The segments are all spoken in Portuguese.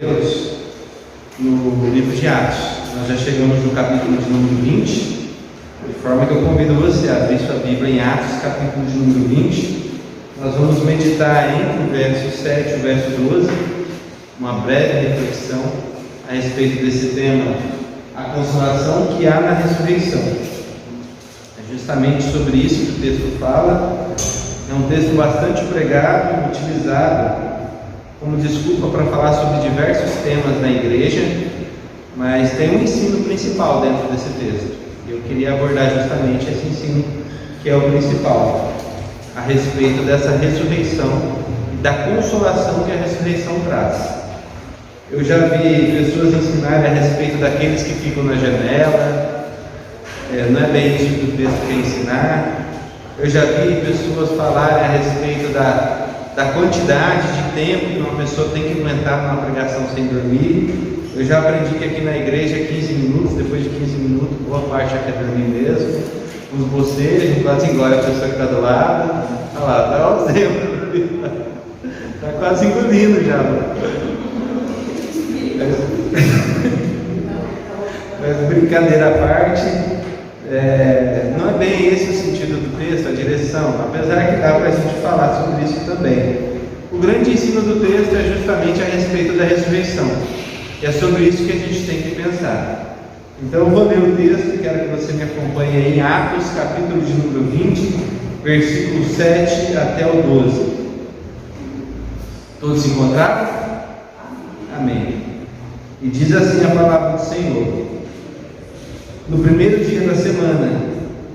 Deus no livro de Atos. Nós já chegamos no capítulo de número 20, de forma que eu convido você a abrir sua Bíblia em Atos, capítulo de número 20. Nós vamos meditar entre o verso 7 e o verso 12, uma breve reflexão a respeito desse tema, a consolação que há na ressurreição. É justamente sobre isso que o texto fala. É um texto bastante pregado e utilizado como desculpa para falar sobre diversos temas na igreja, mas tem um ensino principal dentro desse texto. Eu queria abordar justamente esse ensino que é o principal, a respeito dessa ressurreição e da consolação que a ressurreição traz. Eu já vi pessoas ensinarem a respeito daqueles que ficam na janela, não é bem isso que o texto quer ensinar. Eu já vi pessoas falarem a respeito da quantidade de tempo que uma pessoa tem que aguentar numa pregação sem dormir. Eu já aprendi que aqui na igreja 15 minutos, depois de 15 minutos, boa parte já quer dormir mesmo. Os bocejos, quase engole a pessoa que está do lado. Olha lá, dá um exemplo. Está quase engolindo já. Mas brincadeira à parte, não é bem esse o sentido do texto, a direção, apesar que dá para a gente falar sobre isso também. O grande ensino do texto é justamente a respeito da ressurreição, e é sobre isso que a gente tem que pensar. Então eu vou ler o texto e quero que você me acompanhe aí em Atos, capítulo de número 20, versículo 7 até o 12. Todos se encontraram? Amém. E diz assim a palavra do Senhor: no primeiro dia da semana,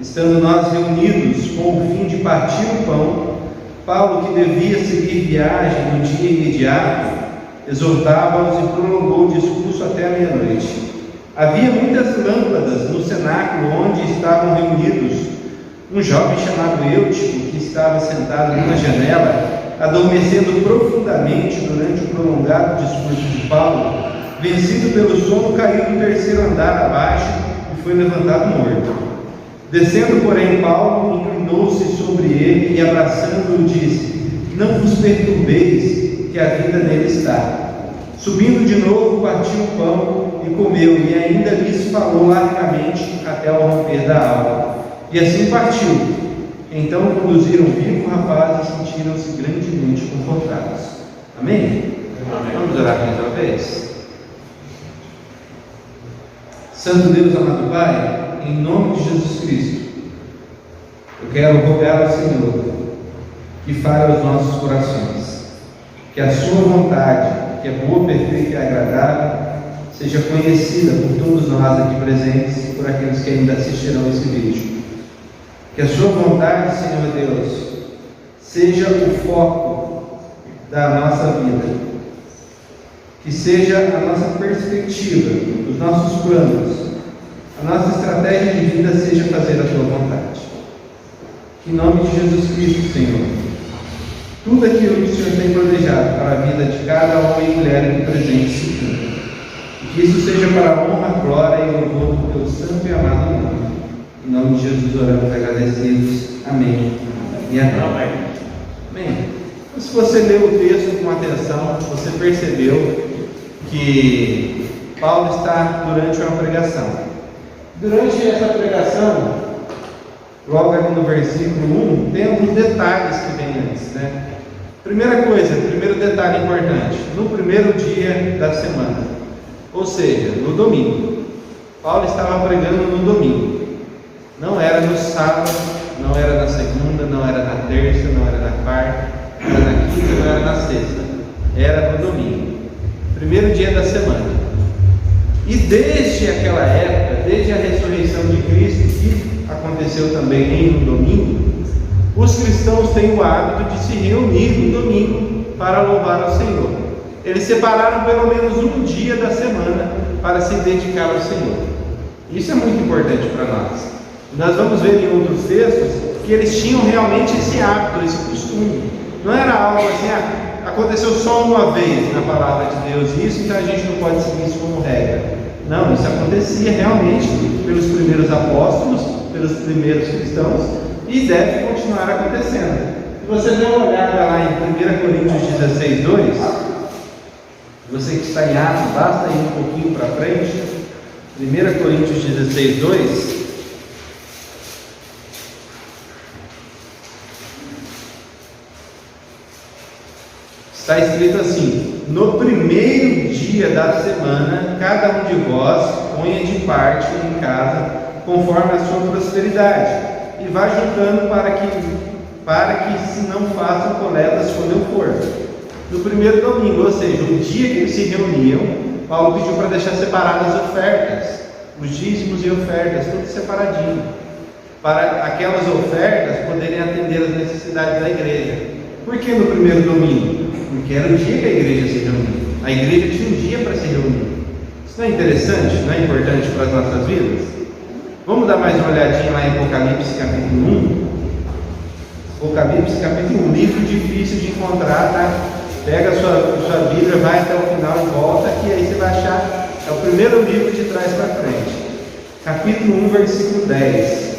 estando nós reunidos com o fim de partir o pão, Paulo, que devia seguir viagem no dia imediato, exortava-os e prolongou o discurso até a meia-noite. Havia muitas lâmpadas no cenáculo onde estavam reunidos. Um jovem chamado Eutico, que estava sentado numa janela, adormecendo profundamente durante o prolongado discurso de Paulo, vencido pelo sono, caiu do terceiro andar abaixo e foi levantado morto. Descendo, porém, Paulo inclinou-se sobre ele e, abraçando-o, disse: não vos perturbeis, que a vida nele está. Subindo de novo, partiu o pão e comeu, e ainda lhes falou largamente até ao romper da alva. E assim partiu. Então conduziram vivo o rapaz e sentiram-se grandemente confortados. Amém? Amém. Vamos orar mais uma vez? Santo Deus, amado Pai, em nome de Jesus Cristo, eu quero rogar ao Senhor que fale aos nossos corações, que a sua vontade, que é boa, perfeita e agradável, seja conhecida por todos nós aqui presentes e por aqueles que ainda assistirão esse vídeo. Que a sua vontade, Senhor Deus, seja o foco da nossa vida, que seja a nossa perspectiva, os nossos planos, a nossa estratégia de vida seja fazer a tua vontade. Em nome de Jesus Cristo, Senhor, tudo aquilo que o Senhor tem planejado para a vida de cada homem e mulher aqui presente se cumpra. E que isso seja para a honra, glória e louvor do teu santo e amado nome. Em nome de Jesus oramos agradecidos. Amém. E amém. Amém. Se você leu o texto com atenção, você percebeu que Paulo está durante uma pregação. Durante essa pregação, logo ali no versículo 1, tem alguns detalhes que vêm antes, né? Primeira coisa, primeiro detalhe importante, no primeiro dia da semana, ou seja, no domingo. Paulo estava pregando no domingo. Não era no sábado, não era na segunda, não era na terça, não era na quarta, não era na quinta, não era na sexta. Era no domingo. Primeiro dia da semana. E desde aquela época, desde a ressurreição de Cristo, que aconteceu também no domingo, os cristãos têm o hábito de se reunir no domingo para louvar ao Senhor. Eles separaram pelo menos um dia da semana para se dedicar ao Senhor. Isso é muito importante para nós. Nós vamos ver em outros textos que eles tinham realmente esse hábito, esse costume. Não era algo assim, aconteceu só uma vez na palavra de Deus isso, então a gente não pode seguir isso como regra. Não, isso acontecia realmente pelos primeiros apóstolos, pelos primeiros cristãos, e deve continuar acontecendo. Se você der uma olhada lá em 1 Coríntios 16:2, Você que está em Atos, basta ir um pouquinho para frente. 1 Coríntios 16, 2. Está escrito assim: no primeiro dia da semana, cada um de vós ponha de parte em casa, conforme a sua prosperidade, e vá juntando para que se não façam coletas quando eu for. No primeiro domingo, ou seja, o dia que eles se reuniam, Paulo pediu para deixar separadas as ofertas, os dízimos e ofertas, tudo separadinho, para aquelas ofertas poderem atender às necessidades da igreja. Por que no primeiro domingo? Porque era o dia que a igreja se reunia. A igreja tinha um dia para se reunir. Isso não é interessante? Não é importante para as nossas vidas? Vamos dar mais uma olhadinha lá em Apocalipse capítulo 1. Apocalipse capítulo 1, livro difícil de encontrar, tá? Pega a sua Bíblia, vai até o final e volta, que aí você vai achar, é o primeiro livro de trás para frente. Capítulo 1, versículo 10.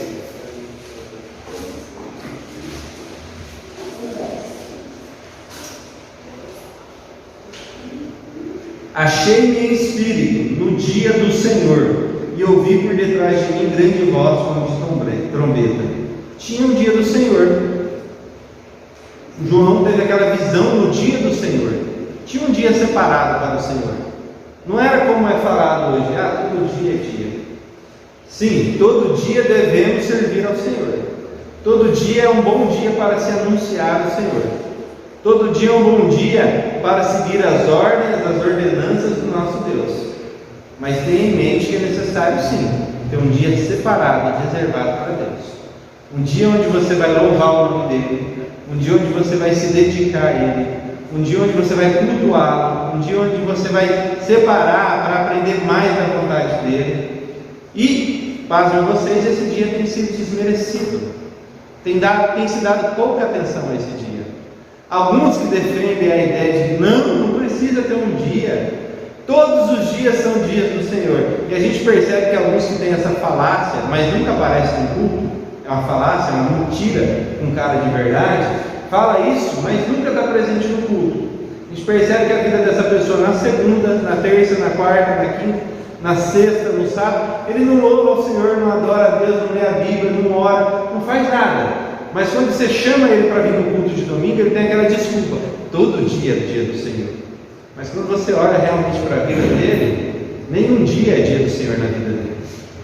Achei-me em espírito no dia do Senhor, e ouvi por detrás de mim grande voz como de trombeta. Tinha um dia do Senhor. João teve aquela visão no dia do Senhor. Tinha um dia separado para o Senhor. Não era como é falado hoje, todo dia é dia. Sim, todo dia devemos servir ao Senhor. Todo dia é um bom dia para se anunciar ao Senhor. Todo dia é um bom dia para seguir as ordens, as ordenanças do nosso Deus. Mas tenha em mente que é necessário sim ter um dia separado, reservado para Deus. Um dia onde você vai louvar o nome dEle, um dia onde você vai se dedicar a Ele, um dia onde você vai cultuá-lo, um dia onde você vai separar para aprender mais da vontade dEle. E, pasmem vocês, esse dia tem sido desmerecido, tem se dado pouca atenção a esse dia. Alguns que defendem a ideia de não precisa ter um dia, todos os dias são dias do Senhor, e a gente percebe que alguns que têm essa falácia, mas nunca aparece no culto, é uma falácia, é uma mentira, um cara de verdade, fala isso, mas nunca está presente no culto. A gente percebe que a vida dessa pessoa na segunda, na terça, na quarta, na quinta, na sexta, no sábado, ele não louva ao Senhor, não adora a Deus, não lê a Bíblia, não ora, não faz nada. Mas quando você chama ele para vir no culto de domingo, ele tem aquela desculpa: todo dia é dia do Senhor. Mas quando você olha realmente para a vida dele, nenhum dia é dia do Senhor na vida dele.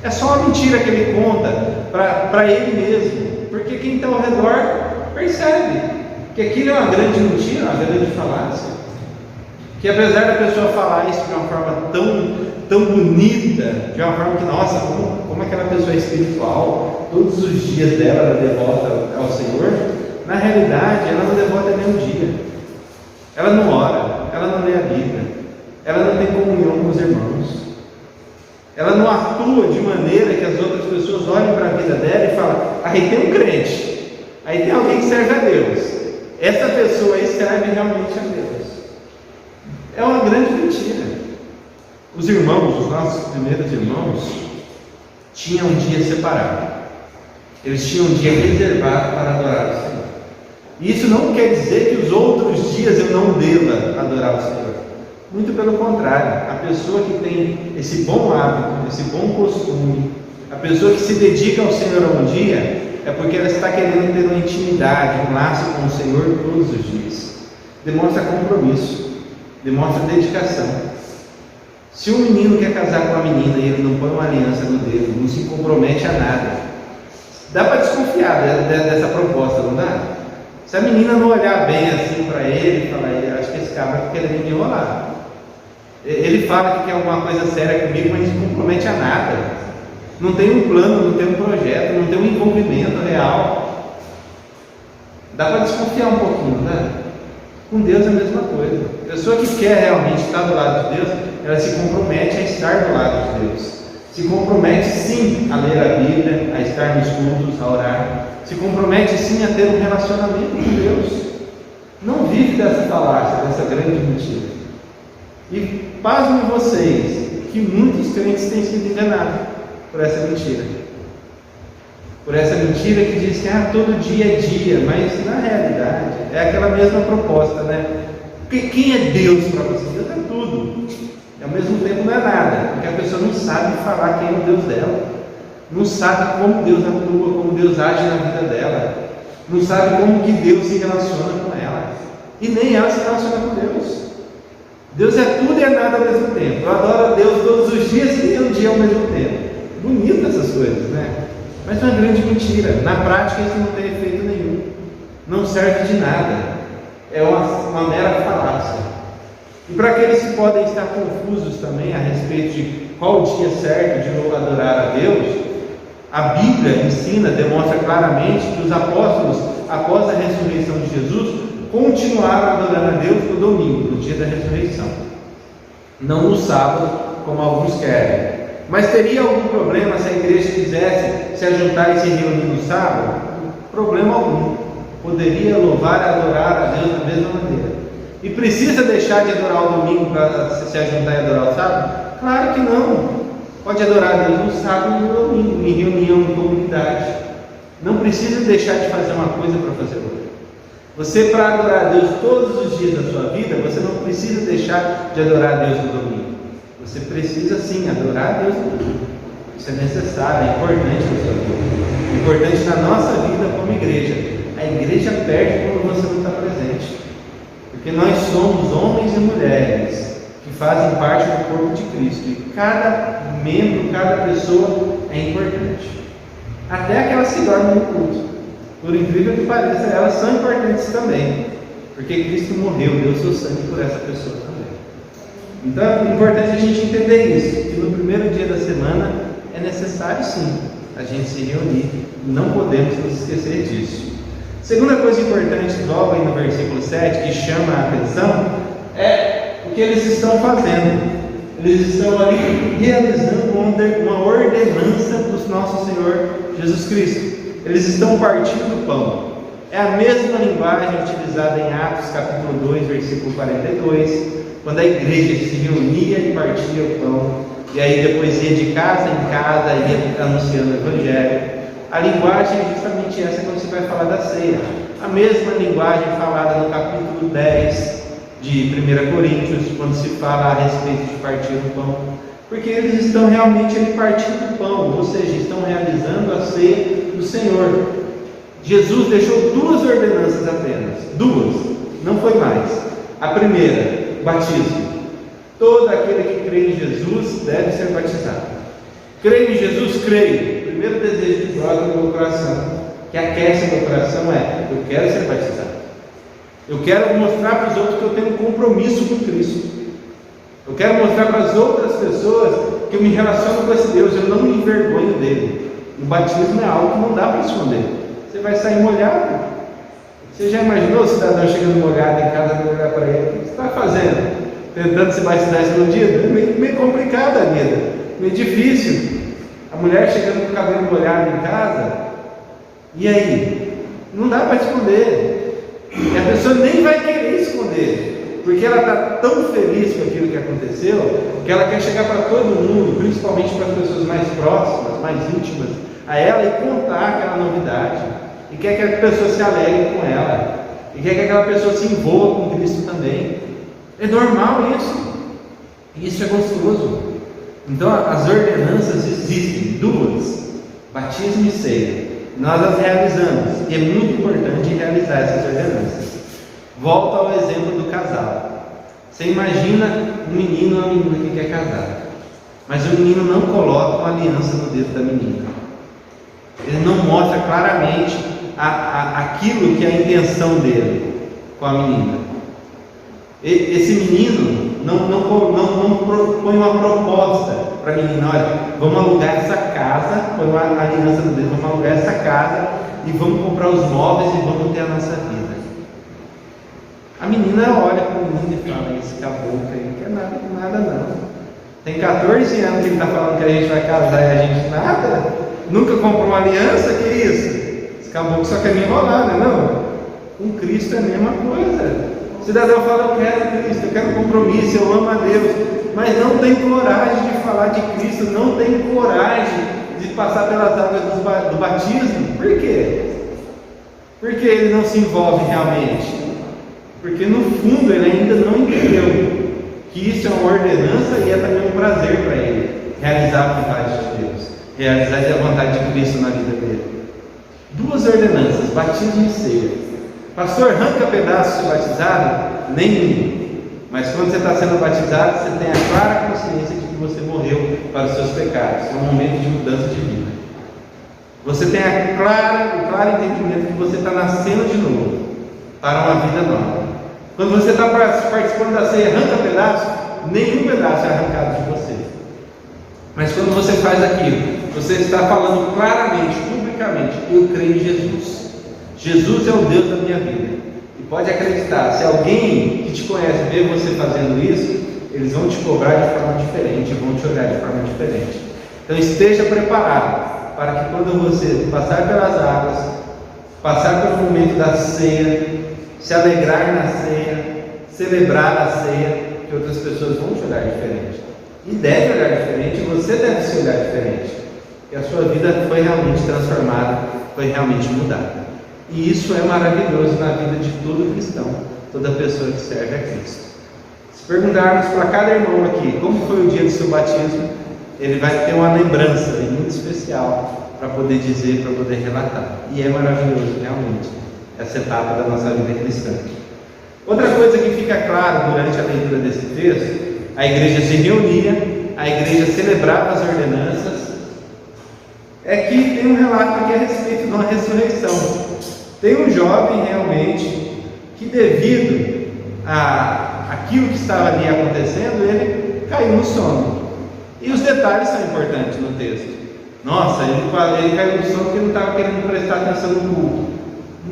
É só uma mentira que ele conta para ele mesmo, porque quem está ao redor percebe que aquilo é uma grande mentira, uma grande falácia. Que apesar da pessoa falar isso de uma forma tão bonita, de uma forma que, nossa, como aquela pessoa é espiritual, todos os dias dela ela devota ao Senhor, na realidade ela não devota nem um dia. Ela não ora, ela não lê a Bíblia, ela não tem comunhão com os irmãos, ela não atua de maneira que as outras pessoas olhem para a vida dela e falem: aí tem um crente, aí tem alguém que serve a Deus, essa pessoa aí serve realmente a Deus. É uma grande mentira. Os irmãos, os nossos primeiros irmãos, tinham um dia separado, eles tinham um dia reservado para adorar o Senhor. Isso não quer dizer que os outros dias eu não deva adorar o Senhor. Muito pelo contrário, a pessoa que tem esse bom hábito, esse bom costume, a pessoa que se dedica ao Senhor um dia, é porque ela está querendo ter uma intimidade, um laço com o Senhor todos os dias. Demonstra compromisso, demonstra dedicação. Se um menino quer casar com uma menina e ele não põe uma aliança no dedo, não se compromete a nada, dá para desconfiar dessa proposta, não dá? Se a menina não olhar bem assim para ele e falar: acho que esse cara está querendo me enrolar. Ele fala que quer alguma coisa séria comigo, mas não se compromete a nada. Não tem um plano, não tem um projeto, não tem um envolvimento real. Dá para desconfiar um pouquinho, né? Com Deus é a mesma coisa. A pessoa que quer realmente estar do lado de Deus, ela se compromete a estar do lado de Deus. Se compromete sim a ler a Bíblia, a estar nos cultos, a orar. Se compromete sim a ter um relacionamento com Deus. Não vive dessa falácia, dessa grande mentira. E pasmem vocês que muitos crentes têm sido enganados por essa mentira. Por essa mentira que diz que todo dia é dia, mas na realidade é aquela mesma proposta, né? Porque quem é Deus para você? Deus é tudo. mesmo tempo não é nada, porque a pessoa não sabe falar quem é o Deus dela, não sabe como Deus atua, como Deus age na vida dela, não sabe como que Deus se relaciona com ela, e nem ela se relaciona com Deus. Deus é tudo e é nada ao mesmo tempo. Eu adoro a Deus todos os dias e um dia ao mesmo tempo. Bonito essas coisas, né? Mas é uma grande mentira. Na prática isso não tem efeito nenhum, não serve de nada, é uma mera falácia. E para aqueles que podem estar confusos também a respeito de qual o dia certo de adorar a Deus, a Bíblia ensina, demonstra claramente que os apóstolos, após a ressurreição de Jesus, continuaram adorando a Deus no domingo, no dia da ressurreição, não no sábado, como alguns querem. Mas teria algum problema se a igreja quisesse se ajuntar e se reunir no sábado? Problema algum. Poderia louvar e adorar a Deus da mesma maneira. E precisa deixar de adorar o domingo para se ajuntar e adorar o sábado? Claro que não. Pode adorar a Deus no sábado e no domingo, em reunião, em comunidade. Não precisa deixar de fazer uma coisa para fazer outra. Você, para adorar a Deus todos os dias da sua vida, você não precisa deixar de adorar a Deus no domingo. Você precisa sim adorar a Deus no domingo. Isso é necessário, é importante na sua vida. É importante na nossa vida como igreja. A igreja perde quando você não está presente. Porque nós somos homens e mulheres que fazem parte do corpo de Cristo. E cada membro, cada pessoa é importante. Até aquelas que dormem no culto. Por incrível que pareça, elas são importantes também. Porque Cristo morreu, deu seu sangue por essa pessoa também. Então é importante a gente entender isso. Que no primeiro dia da semana é necessário sim a gente se reunir. E não podemos nos esquecer disso. Segunda coisa importante, logo aí no versículo 7, que chama a atenção, é o que eles estão fazendo. Eles estão ali realizando uma ordenança do nosso Senhor Jesus Cristo. Eles estão partindo o pão. É a mesma linguagem utilizada em Atos capítulo 2, versículo 42, quando a igreja se reunia e partia o pão, e aí depois ia de casa em casa, ia anunciando o Evangelho. A linguagem é justamente essa quando você vai falar da ceia. A mesma linguagem falada no capítulo 10 de 1 Coríntios, quando se fala a respeito de partir o pão. Porque eles estão realmente ali partindo o pão, ou seja, estão realizando a ceia do Senhor. Jesus deixou duas ordenanças apenas, duas, não foi mais. A primeira, batismo. Todo aquele que crê em Jesus deve ser batizado. Creio em Jesus, creio. O primeiro desejo que brota no meu coração, que aquece o meu coração é: eu quero ser batizado. Eu quero mostrar para os outros que eu tenho um compromisso com Cristo. Eu quero mostrar para as outras pessoas que eu me relaciono com esse Deus, eu não me envergonho dele. O batismo é algo que não dá para esconder. Você vai sair molhado. Você já imaginou o cidadão chegando molhado em casa e olhar para ele? O que você está fazendo? Tentando se batizar escondido? É meio complicado a vida, meio difícil. A mulher chegando com o cabelo molhado em casa, e aí? Não dá para esconder. E a pessoa nem vai querer esconder, porque ela está tão feliz com aquilo que aconteceu, que ela quer chegar para todo mundo, principalmente para as pessoas mais próximas, mais íntimas a ela, e contar aquela novidade, e quer que a pessoa se alegre com ela, e quer que aquela pessoa se envolva com Cristo também. É normal isso, e isso é gostoso. Então as ordenanças existem, duas, batismo e ceia. Nós as realizamos, e é muito importante realizar essas ordenanças. Volta ao exemplo do casal. Você imagina um menino ou uma menina que quer casar, mas o menino não coloca uma aliança no dedo da menina. Ele não mostra claramente aquilo que é a intenção dele com a menina. Esse menino não põe uma proposta para a menina: olha, vamos alugar essa casa, põe uma aliança no dedo, vamos alugar essa casa e vamos comprar os móveis e vamos ter a nossa vida. A menina olha para o menino e fala: esse caboclo aí não quer nada com nada não. Tem 14 anos que ele está falando que a gente vai casar e a gente nada. Nunca comprou uma aliança, que isso? Esse caboclo só quer me enrolar, não é não? Com Cristo é a mesma coisa. O cidadão fala: eu quero Cristo, eu quero compromisso, eu amo a Deus, mas não tem coragem de falar de Cristo, não tem coragem de passar pelas águas do batismo. Por quê? Porque ele não se envolve realmente. Porque no fundo ele ainda não entendeu que isso é uma ordenança e é também um prazer para ele realizar a vontade de Deus, realizar a vontade de Cristo na vida dele. Duas ordenanças, batismo e ceia. Pastor, arranca pedaços de batizado? Nenhum. Mas quando você está sendo batizado, você tem a clara consciência de que você morreu para os seus pecados. É um momento de mudança de vida. Você tem o claro entendimento que você está nascendo de novo para uma vida nova. Quando você está participando da ceia, arranca pedaço, nenhum pedaço é arrancado de você. Mas quando você faz aquilo, você está falando claramente, publicamente: eu creio em Jesus. Jesus é o Deus da minha vida. E pode acreditar, se alguém que te conhece vê você fazendo isso, eles vão te cobrar de forma diferente, vão te olhar de forma diferente. Então esteja preparado para que quando você passar pelas águas, passar pelo momento da ceia, se alegrar na ceia, celebrar a ceia, que outras pessoas vão te olhar diferente. E deve olhar diferente, você deve se olhar diferente. Que a sua vida foi realmente transformada, foi realmente mudada. E isso é maravilhoso na vida de todo cristão, toda pessoa que serve a Cristo. Se perguntarmos para cada irmão aqui como foi o dia do seu batismo, ele vai ter uma lembrança muito especial para poder dizer, para poder relatar. E é maravilhoso realmente essa etapa da nossa vida cristã. Outra coisa que fica clara durante a leitura desse texto: a igreja se reunia, a igreja celebrava as ordenanças. É que tem um relato aqui a respeito de uma ressurreição. Tem um jovem realmente que, devido a aquilo que estava ali acontecendo, ele caiu no sono. E os detalhes são importantes no texto. Nossa, ele caiu no sono porque ele não estava querendo prestar atenção no culto.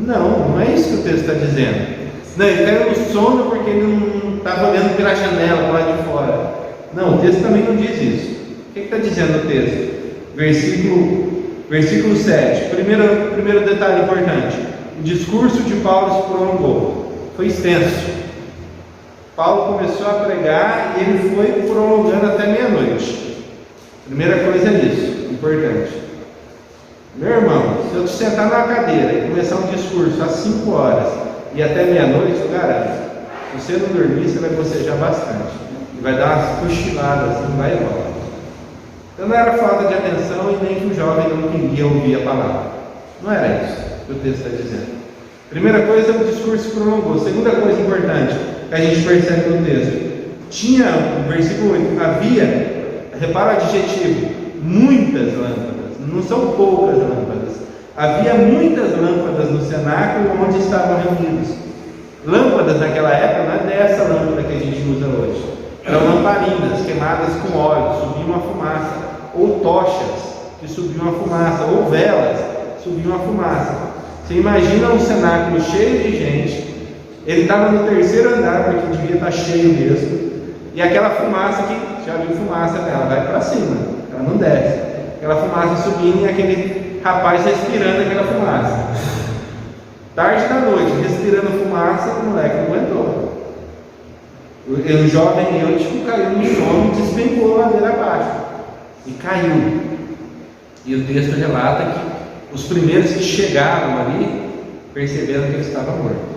Não é isso que o texto está dizendo. Não, ele caiu no sono porque ele não estava olhando pela janela, para lá de fora. Não, o texto também não diz isso. O que está dizendo o texto? Versículo 7. Primeiro detalhe importante: o discurso de Paulo se prolongou, foi extenso. Paulo começou a pregar e ele foi prolongando até meia-noite. Primeira coisa é isso, importante. Meu irmão, se eu te sentar na cadeira e começar um discurso às 5 horas e até meia-noite, eu garanto, se você não dormir, você vai bocejar bastante e vai dar umas cochiladas, não vai embora. Então não era falta de atenção e nem que o jovem não queria ouvir a palavra. Não era isso que o texto está dizendo. Primeira coisa, o discurso se prolongou. Segunda coisa importante que a gente percebe no texto: tinha, no versículo 8, havia, repara o adjetivo, muitas lâmpadas, não são poucas lâmpadas. Havia muitas lâmpadas no cenáculo onde estavam reunidos. Lâmpadas naquela época não é dessa lâmpada que a gente usa hoje. Eram lamparinas queimadas com óleo, subia uma fumaça, ou tochas que subiam uma fumaça, ou velas, subiam uma fumaça. Você imagina um cenáculo cheio de gente, ele estava no terceiro andar, porque devia estar cheio mesmo, e aquela fumaça que, já viu fumaça, ela vai para cima, ela não desce. Aquela fumaça subindo e aquele rapaz respirando aquela fumaça. Tarde da noite, respirando fumaça, o moleque não aguentou. O jovem Eutico caiu no chão e despencou a ladeira abaixo. E caiu. E o texto relata que os primeiros que chegaram ali perceberam que ele estava morto.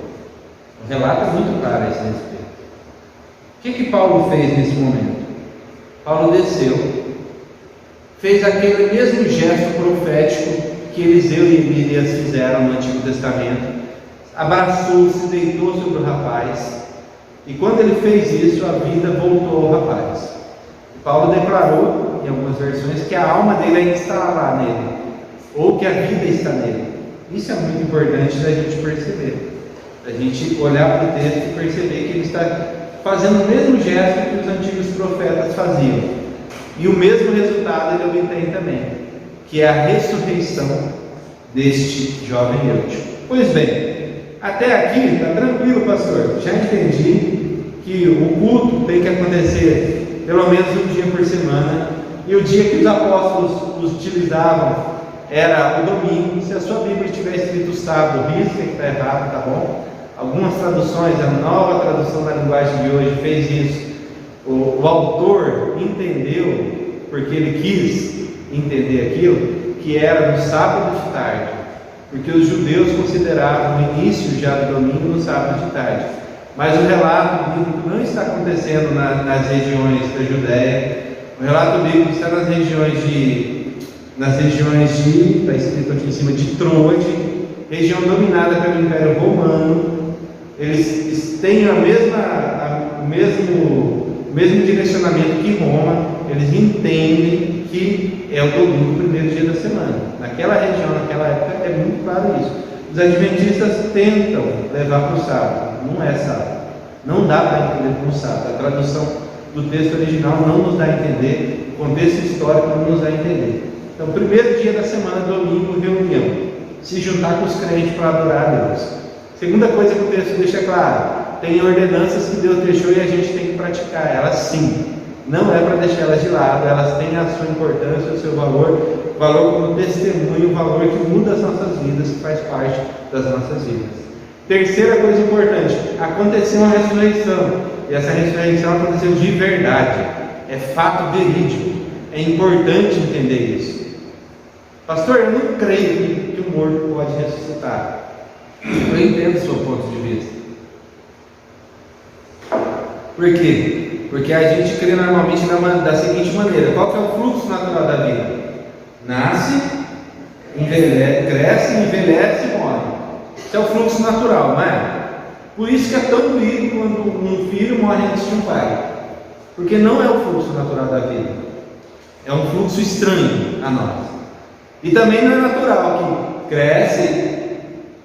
O relato é muito claro a esse respeito. O que Paulo fez nesse momento? Paulo desceu, fez aquele mesmo gesto profético que Eliseu e Elias fizeram no Antigo Testamento, abraçou, se deitou sobre o rapaz, e quando ele fez isso, a vida voltou ao rapaz. E Paulo declarou, em algumas versões, que a alma dele ainda está lá nele, ou que a vida está nele. Isso é muito importante da gente perceber, da gente olhar para o texto e perceber que ele está fazendo o mesmo gesto que os antigos profetas faziam, e o mesmo resultado ele obtém também, que é a ressurreição deste jovem Eutico. Pois bem, até aqui está tranquilo, pastor. Já entendi que o culto tem que acontecer pelo menos um dia por semana, e o dia que os apóstolos utilizavam era o domingo. Se a sua Bíblia tiver escrito sábado, risca que está errado, tá bom? Algumas traduções, a nova tradução da linguagem de hoje fez isso. O autor entendeu, porque ele quis entender aquilo, que era no sábado de tarde, porque os judeus consideravam o início já do domingo no sábado de tarde. Mas o relato bíblico não está acontecendo nas regiões da Judéia. O relato bíblico está nas regiões de, está escrito aqui em cima, de Troade, região dominada pelo Império Romano. Eles têm o mesmo direcionamento que Roma. Eles entendem que é o domingo, o primeiro dia da semana. Naquela região, naquela época, é muito claro isso. Os adventistas tentam levar para o sábado. Não é sábado. Não dá para entender como sábado. A tradução do texto original não nos dá a entender. O contexto histórico não nos dá a entender. Então, primeiro dia da semana, domingo, reunião. Se juntar com os crentes para adorar a Deus. Segunda coisa que o texto deixa claro: tem ordenanças que Deus deixou e a gente tem que praticar. Elas sim. Não é para deixar elas de lado. Elas têm a sua importância, o seu valor como testemunho, o valor que muda as nossas vidas, que faz parte das nossas vidas. Terceira coisa importante: aconteceu uma ressurreição. E essa ressurreição aconteceu de verdade. É fato verídico. É importante entender isso. Pastor, eu não creio que o morto pode ressuscitar. Eu entendo o seu ponto de vista. Por quê? Porque a gente crê normalmente da seguinte maneira: qual que é o fluxo natural da vida? Nasce, cresce, envelhece e morre. Isso é o fluxo natural, não é? Por isso que é tão doído quando um filho morre antes de um pai. Porque não é o fluxo natural da vida. É um fluxo estranho a nós. E também não é natural que cresce,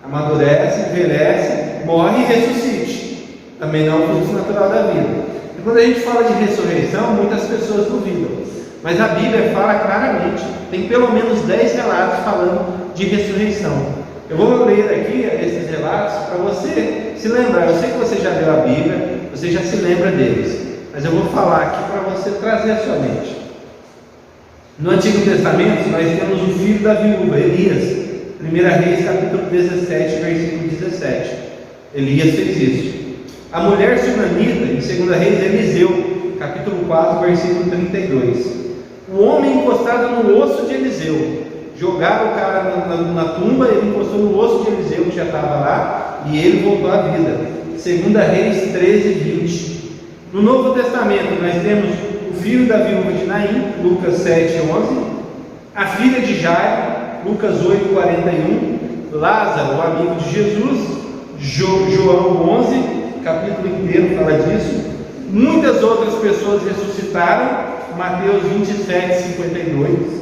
amadurece, envelhece, morre e ressuscite. Também não é o fluxo natural da vida. E quando a gente fala de ressurreição, muitas pessoas duvidam. Mas a Bíblia fala claramente, tem pelo menos 10 relatos falando de ressurreição. Eu vou ler aqui esses relatos para você se lembrar. Eu sei que você já leu a Bíblia, você já se lembra deles, mas eu vou falar aqui para você trazer a sua mente. No Antigo Testamento, nós temos o filho da viúva, Elias. 1 Reis, capítulo 17, versículo 17. Elias fez isso. A mulher sunamita, em 2 Reis, Eliseu, capítulo 4, versículo 32. O homem encostado no osso de Eliseu. Jogaram o cara na tumba, ele encostou no osso de Eliseu, que já estava lá, e ele voltou à vida. 2 Reis 13, 20. No Novo Testamento, nós temos o filho da viúva de Naim, Lucas 7, 11. A filha de Jairo, Lucas 8, 41. Lázaro, o amigo de Jesus, João 11, capítulo inteiro fala disso. Muitas outras pessoas ressuscitaram, Mateus 27, 52.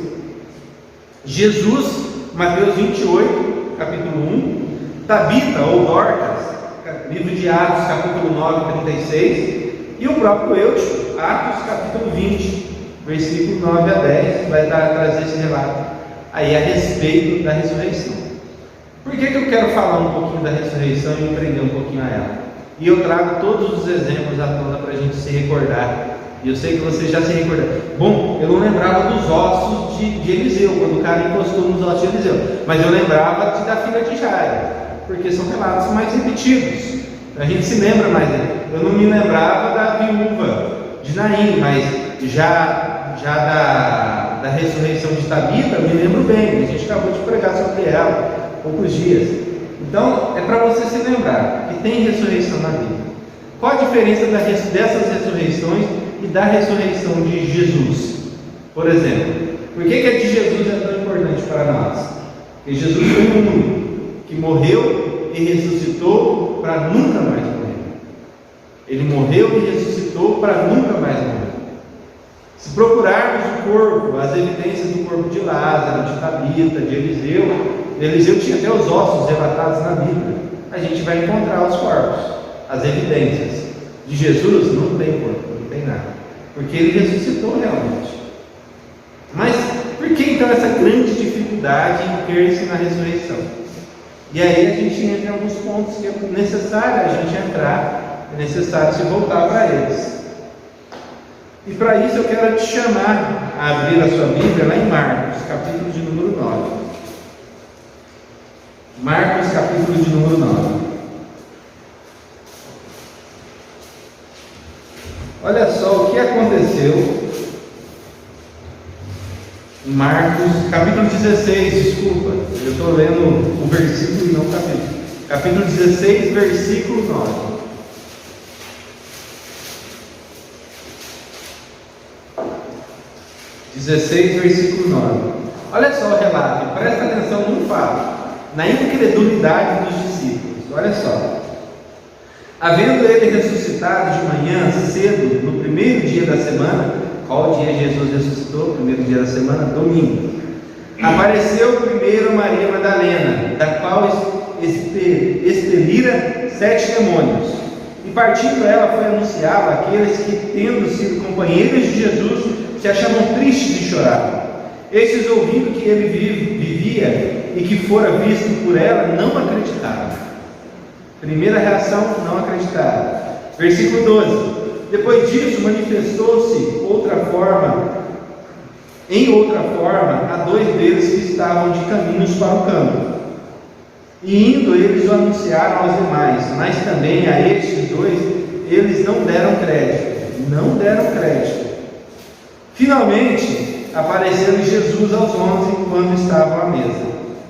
Jesus, Mateus 28, capítulo 1. Tabita ou Dorcas, livro de Atos, capítulo 9, 36. E o próprio Eutico, Atos, capítulo 20, versículo 9 a 10, vai trazer esse relato aí a respeito da ressurreição. Por que eu quero falar um pouquinho da ressurreição e empreender um pouquinho a ela? E eu trago todos os exemplos à tona para a gente se recordar. E eu sei que você já se recorda. Bom, eu não lembrava dos ossos de Eliseu, quando o cara encostou nos ossos de Eliseu, mas eu lembrava da filha de Jairo, porque são relatos mais repetidos. A gente se lembra mais dele. Eu não me lembrava da viúva de Naim, mas já da ressurreição de Tabita, eu me lembro bem. A gente acabou de pregar sobre ela há poucos dias. Então, é para você se lembrar que tem ressurreição na Bíblia. Qual a diferença dessas ressurreições e da ressurreição de Jesus? Por exemplo, por que a de Jesus é tão importante para nós? Porque Jesus foi o único que morreu e ressuscitou para nunca mais morrer. Ele morreu e ressuscitou para nunca mais morrer. Se procurarmos o corpo, as evidências do corpo de Lázaro, de Tabita, de Eliseu tinha até os ossos relatados na Bíblia. A gente vai encontrar os corpos, as evidências. De Jesus não tem corpo, não tem nada, porque ele ressuscitou realmente. Mas por que então essa grande dificuldade em crer-se na ressurreição? E aí a gente entra em alguns pontos que é necessário a gente entrar, é necessário se voltar para eles. E para isso eu quero te chamar a abrir a sua Bíblia lá em Marcos, capítulo de número 9. Marcos, capítulo de número 9. Olha só o que aconteceu em Marcos, capítulo 16, desculpa, eu estou lendo o versículo e não o capítulo. Capítulo 16, versículo 9. 16, versículo 9. Olha só o relato, e presta atenção num fato, na incredulidade dos discípulos. Olha só. Havendo ele ressuscitado de manhã cedo, no primeiro dia da semana, qual dia Jesus ressuscitou? Primeiro dia da semana? Domingo. Apareceu primeiro Maria Madalena, da qual expelira 7 demônios. E partindo ela foi anunciar àqueles que, tendo sido companheiros de Jesus, se achavam tristes e choravam. Estes, ouvindo que ele vivia e que fora visto por ela, não acreditaram. Primeira reação, não acreditaram. Versículo 12. Depois disso, manifestou-se em outra forma, a 2 deles que estavam de caminhos para o campo. E indo, eles o anunciaram aos demais, mas também a estes 2, eles não deram crédito. Não deram crédito. Finalmente, apareceu Jesus aos 11 quando estavam à mesa,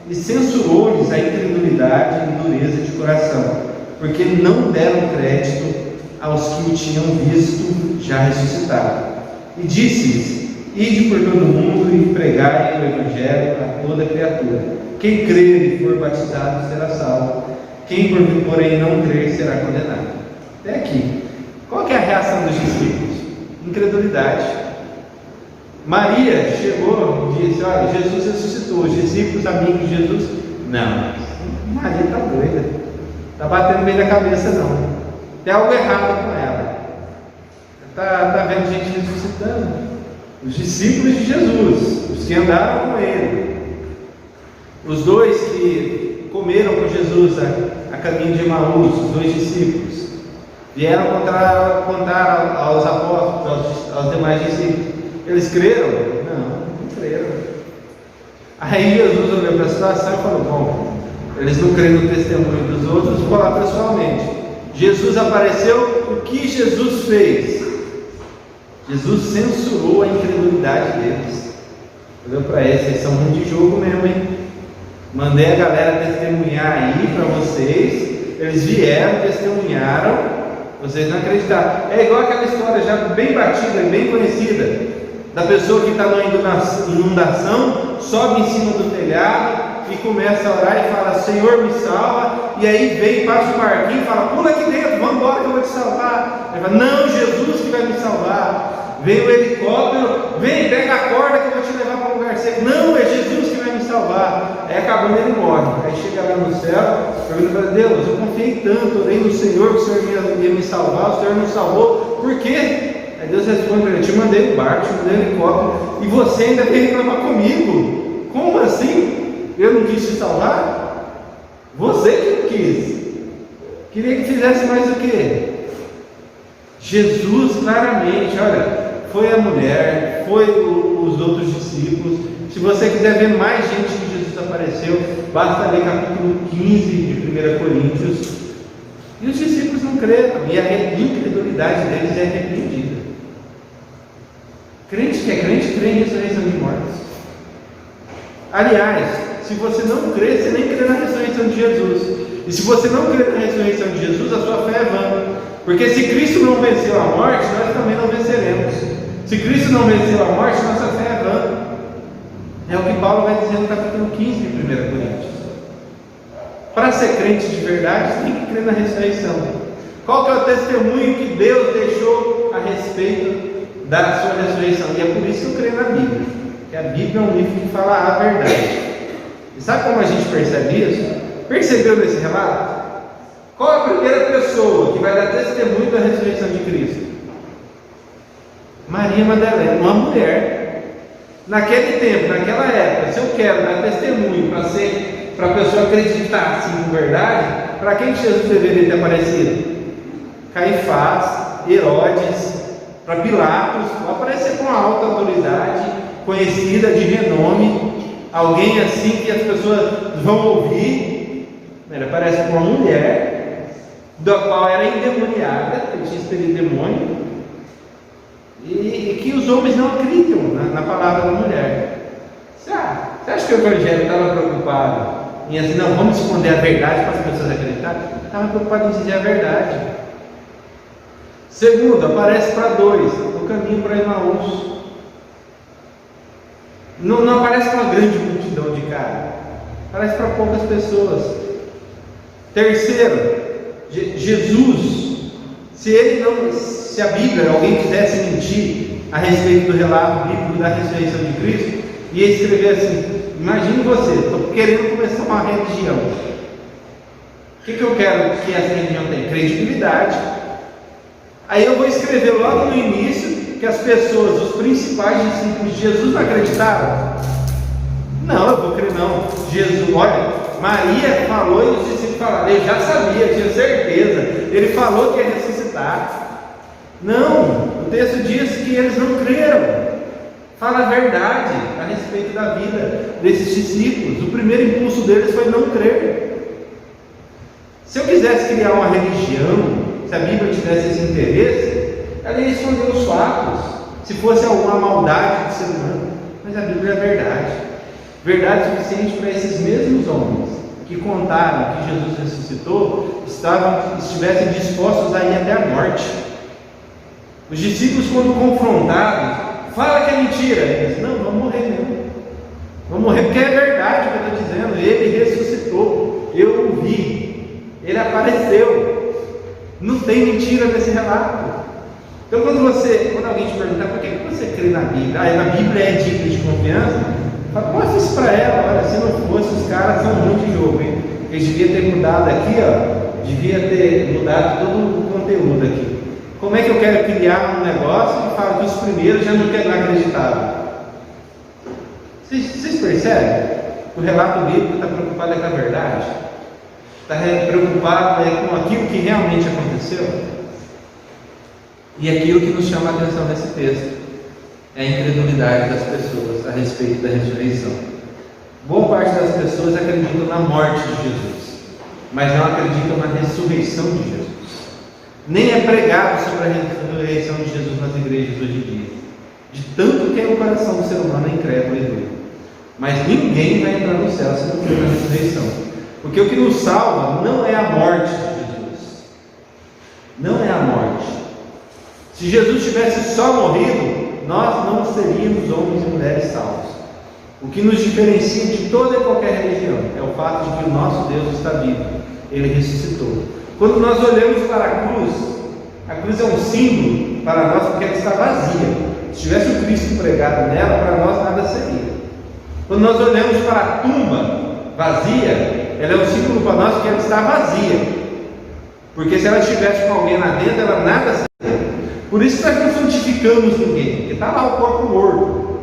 e censurou-lhes a incredulidade e dureza de coração, porque não deram crédito aos que o tinham visto já ressuscitado. E disse-lhes: ide por todo o mundo e pregai o Evangelho a toda criatura. Quem crer e for batizado será salvo, quem porém não crer será condenado. Até aqui. Qual que é a reação dos discípulos? Incredulidade. Maria chegou e disse: olha, Jesus ressuscitou. Os discípulos, amigos de Jesus, não, Maria está doida, está batendo bem na cabeça, não, tem algo errado com ela, está vendo gente ressuscitando. Os discípulos de Jesus, os que andaram com ele, os 2 que comeram com Jesus a caminho de Emaús, os 2 discípulos, vieram contar aos apóstolos, aos demais discípulos. Eles creram? Não creram. Aí Jesus olhou para a situação e falou: bom, eles não creem no testemunho dos outros, vou lá pessoalmente. Jesus apareceu, o que Jesus fez? Jesus censurou a incredulidade deles. Olhou para eles: vocês são muito de jogo mesmo, hein? Mandei a galera testemunhar aí para vocês, eles vieram, testemunharam, vocês não acreditaram. É igual aquela história já bem batida, bem conhecida, da pessoa que está numa inundação, sobe em cima do telhado e começa a orar e fala: Senhor, me salva. E aí vem, passa o barquinho e fala: pula aqui dentro, vamos embora que eu vou te salvar. Ele fala: não, Jesus que vai me salvar. Vem o helicóptero, vem, pega a corda que eu vou te levar para um lugar seco. Não, é Jesus que vai me salvar. Aí acabando ele morre. Aí chega lá no céu, pergunta para Deus: eu confiei tanto, orei no Senhor que o Senhor ia me salvar, o Senhor não salvou, por quê? Aí Deus responde para ele: eu te mandei o barco, te mandei o helicóptero, e você ainda veio reclamar comigo. Como assim? Eu não quis te salvar? Você que não quis. Queria que fizesse mais o quê? Jesus claramente, olha, foi a mulher, foi os outros discípulos. Se você quiser ver mais gente que Jesus apareceu, basta ler capítulo 15 de 1 Coríntios. E os discípulos não creram, e a incredulidade deles é repreendida. Crente que é crente, crê em ressurreição de mortos. Aliás, se você não crê, você nem crê na ressurreição de Jesus. E se você não crê na ressurreição de Jesus, a sua fé é vã. Porque se Cristo não venceu a morte, nós também não venceremos. Se Cristo não venceu a morte, nossa fé é vã. É o que Paulo vai dizer no capítulo 15 de 1 Coríntios. Para ser crente de verdade, tem que crer na ressurreição. Qual que é o testemunho que Deus deixou a respeito da sua ressurreição? E é por isso que eu creio na Bíblia. Porque a Bíblia é um livro que fala a verdade. E sabe como a gente percebe isso? Percebeu nesse relato? Qual é a primeira pessoa que vai dar testemunho da ressurreição de Cristo? Maria Madalena, uma mulher. Naquele tempo, naquela época, se eu quero dar testemunho para a pessoa acreditar assim com verdade, para quem Jesus deveria ter aparecido? Caifás, Herodes, para Pilatos, aparecer com uma alta autoridade, conhecida, de renome, alguém assim que as pessoas vão ouvir. Ele aparece com uma mulher, da qual era endemoniada, que tinha expelido demônio, e que os homens não acreditam na palavra da mulher. Você acha que o Evangelho estava preocupado em assim, não, vamos esconder a verdade para as pessoas acreditarem? Estava preocupado em dizer a verdade. Segundo, aparece para 2, no caminho para Emaús. Não aparece para uma grande multidão de cara, aparece para poucas pessoas. Terceiro, Jesus, se a Bíblia, alguém quisesse mentir a respeito do relato bíblico da ressurreição de Cristo, ia escrever assim: imagine você, estou querendo começar uma religião. O que eu quero que essa religião tenha? Credibilidade. Aí eu vou escrever logo no início que as pessoas, os principais discípulos de Jesus, não acreditaram. Não, eu vou crer não. Jesus, olha, Maria falou e os discípulos falaram: eu já sabia, eu tinha certeza, ele falou que ia ressuscitar. Não, o texto diz que eles não creram. Fala a verdade a respeito da vida desses discípulos. O primeiro impulso deles foi não crer. Se eu quisesse criar uma religião, se a Bíblia tivesse esse interesse, ela ia esconder os fatos, se fosse alguma maldade do ser humano. Mas a Bíblia é verdade, verdade suficiente para esses mesmos homens que contaram que Jesus ressuscitou, estivessem dispostos a ir até a morte. Os discípulos, quando confrontados, fala que é mentira. Eles: não, vamos morrer mesmo. Vamos morrer porque é verdade o que eu estou dizendo. Ele ressuscitou, eu o vi, ele apareceu. Não tem mentira nesse relato. Então quando alguém te perguntar por que você crê na Bíblia, na Bíblia é digna de confiança, fala: mostra isso para ela. Olha, se não fosse, os caras são muito de jogo, hein? Eles deviam ter mudado aqui, devia ter mudado todo o conteúdo aqui. Como é que eu quero criar um negócio que fala que os primeiros já não acreditavam? Vocês percebem? O relato bíblico está preocupado com a verdade, está preocupado com aquilo que realmente aconteceu. E aquilo que nos chama a atenção nesse texto é a incredulidade das pessoas a respeito da ressurreição. Boa parte das pessoas acreditam na morte de Jesus, mas não acreditam na ressurreição de Jesus. Nem é pregado sobre a ressurreição de Jesus nas igrejas hoje em dia, de tanto que é o coração do ser humano incrédulo e duro. Mas ninguém vai entrar no céu se não crer na ressurreição, porque o que nos salva não é a morte de Jesus, não é a morte. Se Jesus tivesse só morrido, nós não seríamos homens e mulheres salvos. O que nos diferencia de toda e qualquer religião é o fato de que o nosso Deus está vivo, Ele ressuscitou. Quando nós olhamos para a cruz é um símbolo para nós porque ela está vazia. Se tivesse o Cristo pregado nela, para nós nada seria. Quando nós olhamos para a tumba vazia, ela é um símbolo para nós porque ela está vazia. Porque se ela estivesse com alguém lá dentro, ela nada seria. Por isso que nós não santificamos ninguém, porque está lá o corpo morto.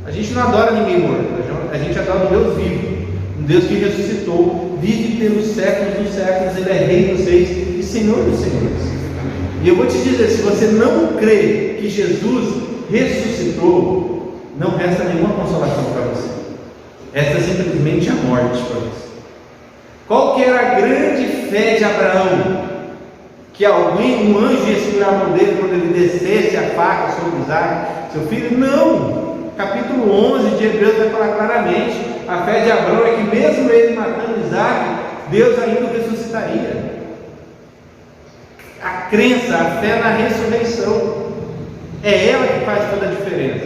A gente não adora ninguém morto, a gente adora um Deus vivo, um Deus que ressuscitou, vive pelos séculos dos séculos. Ele é Rei dos Reis e Senhor dos Senhores. E eu vou te dizer, se você não crê que Jesus ressuscitou, não resta nenhuma consolação para você, resta simplesmente a morte para você. Qual que era a grande fé de Abraão? Que um anjo ia segurar a mão dele quando ele descesse a faca sobre Isaac, seu filho? Não! Capítulo 11 de Hebreus vai falar claramente: a fé de Abraão é que mesmo ele matando Isaac, Deus ainda o ressuscitaria. A crença, a fé na ressurreição, é ela que faz toda a diferença.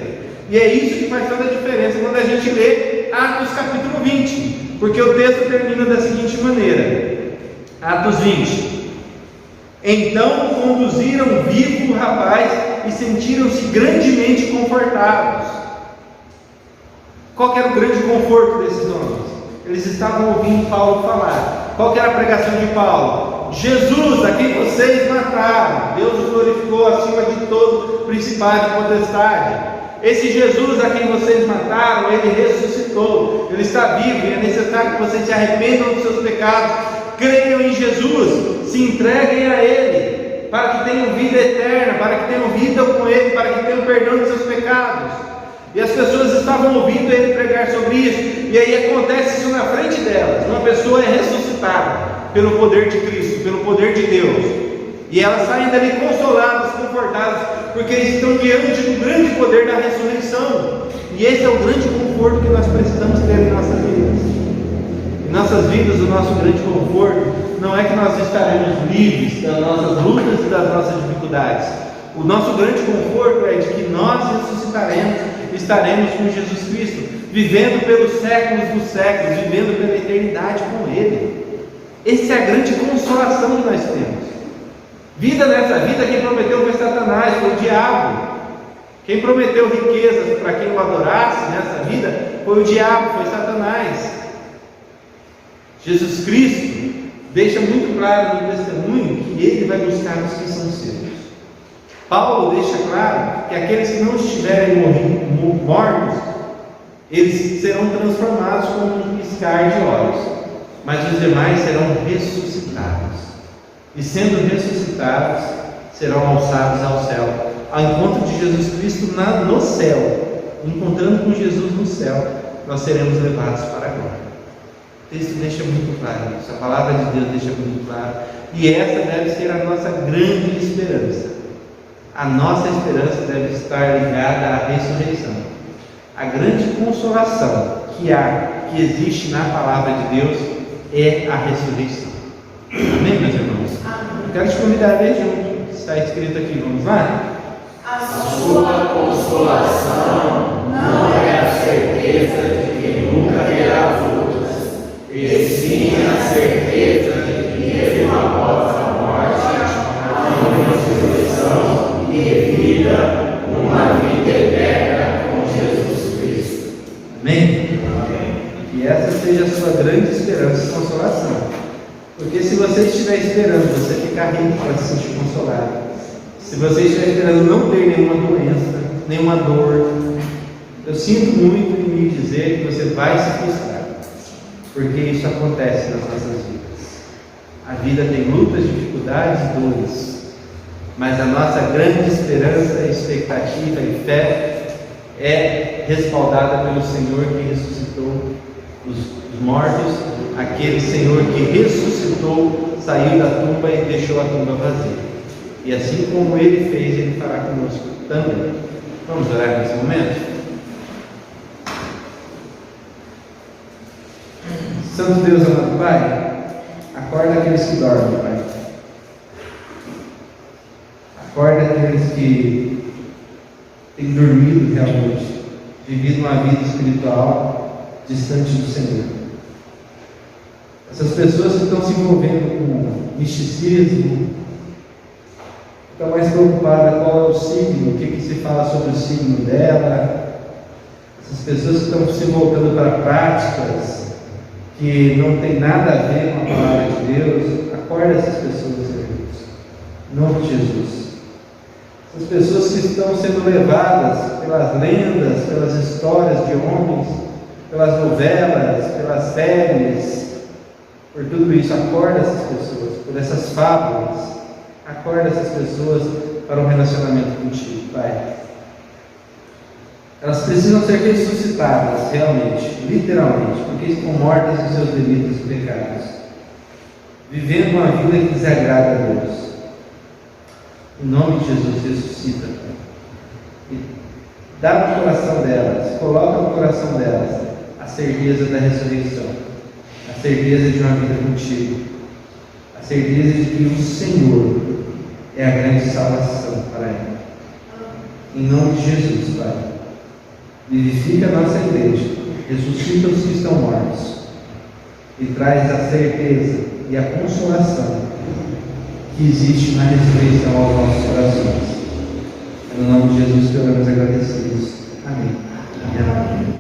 E é isso que faz toda a diferença quando a gente lê Atos capítulo 20, porque o texto termina da seguinte maneira: Atos 20. Então conduziram vivo o rapaz e sentiram-se grandemente confortados. Qual que era o grande conforto desses homens? Eles estavam ouvindo Paulo falar. Qual que era a pregação de Paulo? Jesus, a quem vocês mataram, Deus o glorificou acima de todo principado e potestade. Esse Jesus a quem vocês mataram, Ele ressuscitou, Ele está vivo, e é necessário que vocês se arrependam dos seus pecados, creiam em Jesus, se entreguem a Ele, para que tenham vida eterna, para que tenham vida com Ele, para que tenham perdão dos seus pecados. E as pessoas estavam ouvindo Ele pregar sobre isso, e aí acontece isso na frente delas. Uma pessoa é ressuscitada pelo poder de Cristo, pelo poder de Deus, e elas saem dali consoladas, confortadas, porque estão diante do grande poder da ressurreição. E esse é o grande conforto que nós precisamos ter em nossas vidas. Em nossas vidas, o nosso grande conforto não é que nós estaremos livres das nossas lutas e das nossas dificuldades. O nosso grande conforto é de que nós ressuscitaremos e estaremos com Jesus Cristo, vivendo pelos séculos dos séculos, vivendo pela eternidade com Ele. Essa é a grande consolação que nós temos. Vida nessa vida, quem prometeu foi Satanás, foi o diabo. Quem prometeu riquezas para quem o adorasse nessa vida foi o diabo, foi Satanás. Jesus Cristo deixa muito claro no testemunho que Ele vai buscar os que são seus. Paulo deixa claro que aqueles que não estiverem mortos, eles serão transformados como um piscar de olhos, mas os demais serão ressuscitados, e sendo ressuscitados, serão alçados ao céu, ao encontro de Jesus Cristo no céu. Encontrando com Jesus no céu, nós seremos levados para a glória. O texto deixa muito claro isso, a palavra de Deus deixa muito claro, e essa deve ser a nossa grande esperança. A nossa esperança deve estar ligada à ressurreição. A grande consolação que existe na palavra de Deus é a ressurreição. Amém, meus irmãos? Eu quero te convidar a ler junto, está escrito aqui, vamos lá? A sua consolação não é a certeza de que nunca terá frutas, e sim a certeza de que mesmo após a morte há uma ressurreição e vida, uma vida eterna com Jesus Cristo. Amém? Que essa seja a sua grande esperança e consolação. Porque se você estiver esperando você ficar rico para se sentir consolado, se você estiver esperando não ter nenhuma doença, nenhuma dor, eu sinto muito em me dizer que você vai se frustrar, porque isso acontece nas nossas vidas. A vida tem lutas, dificuldades, dores, mas a nossa grande esperança, expectativa e fé é respaldada pelo Senhor que ressuscitou os mortos, aquele Senhor que ressuscitou, saiu da tumba e deixou a tumba vazia. E assim como Ele fez, Ele fará conosco também. Vamos orar nesse momento? Santo Deus, amado Pai, acorda aqueles que dormem, Pai. Acorda aqueles que têm dormido realmente, vivido uma vida espiritual distante do Senhor. Essas pessoas que estão se envolvendo com misticismo, estão mais preocupadas qual é o signo, o que se fala sobre o signo dela. Essas pessoas que estão se voltando para práticas que não tem nada a ver com a palavra de Deus, acorda essas pessoas, Deus, em nome de Jesus. Essas pessoas que estão sendo levadas pelas lendas, pelas histórias de homens, pelas novelas, pelas séries, por tudo isso, acorda essas pessoas, por essas fábulas, acorda essas pessoas para um relacionamento contigo, Pai. Elas precisam ser ressuscitadas, realmente, literalmente, porque estão mortas em seus delitos e pecados, vivendo uma vida que desagrada a Deus. Em nome de Jesus, ressuscita, Pai. E dá no coração delas, coloca no coração delas a certeza da ressurreição, a certeza de uma vida contigo, a certeza de que o Senhor é a grande salvação para ela. Em nome de Jesus, Pai. Vivifica a nossa igreja, ressuscita os que estão mortos e traz a certeza e a consolação que existe na ressurreição aos nossos corações. É no nome de Jesus que oramos agradecidos.